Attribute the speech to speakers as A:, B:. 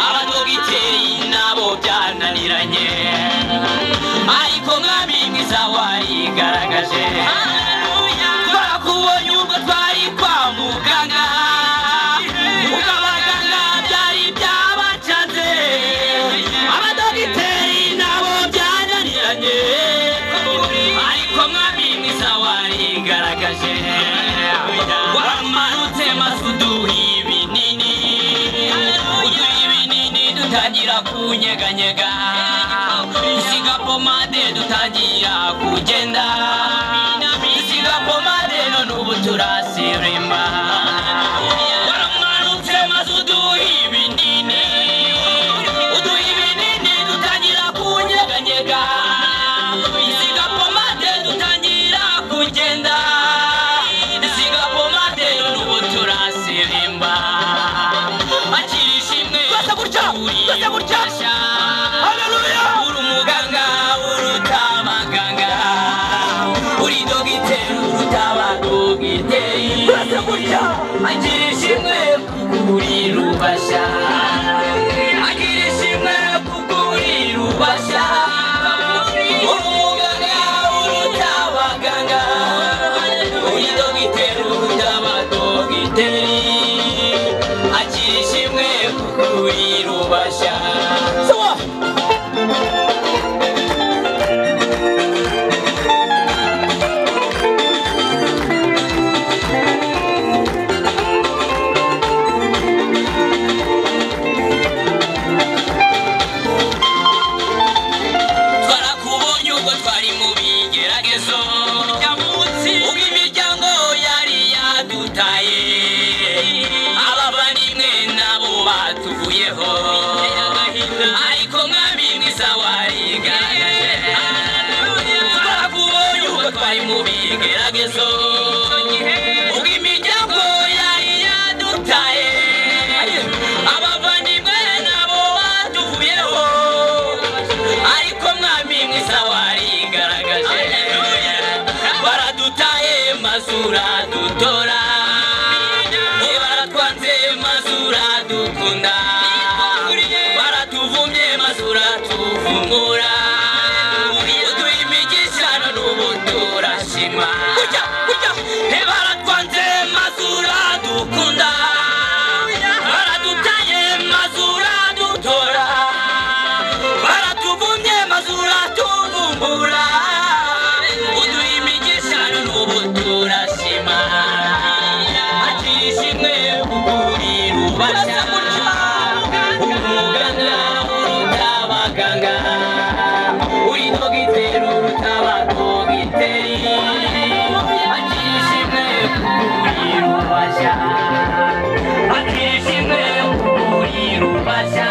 A: abadogiteri nabo byananiranye ariko mwami mwiza warigaragaje twarakubonye ubwo twari kwa muganga ukabaganga byari byabacaze abadogiteri nabo byananiranye ariko mwami mwiza warigaragaje wamanutse masuduha ibinini dutangira kunyeganyega dusiga pomade dutangira kugenda dusiga pomade none ubu turasirimba waramanutse maze uduha ibinini dutangira kunyeganyega dusiga pomade dutangira kugenda dusiga pomade none ubu turasirimba Hallelujah! Uri umuganga uruta abaganga uri dogiteri uruta abadogiteri agira ishimwe kuguri rubasha agira ishimwe kuguri rubasha uri umuganga uruta abaganga uri dogiteri uruta abadogiteri agira ishimwe kuguri rubasha twarakubonye ubwo twari mu bigeragezo ubwo imiryango yari yadutaye abavandimwe nabo batuvuyeho ariko mwami mwiza warigaragaje twarakubonye ubwo twari mu bigeragezo ubwo imiryango yari yadutaye abavandimwe nabo batuvuyeho ariko mwami mwiza warigaragaje baradutaye mazura dutora baratwanze mazura dukunda baratuvumye mazura tuvumura uduha imigisha none ubu turashima baratwanze mazura dukunda baradutaye mazura dutora baratuvumye mazura tuvumbura uduha imigisha none ubu turashima ishimwe kuguri rubasha umuganga uruta abaganga uri dogiteri uruta abadogiteri agira ishimwe kuguri rubasha agira ishimwe kuguri rubasha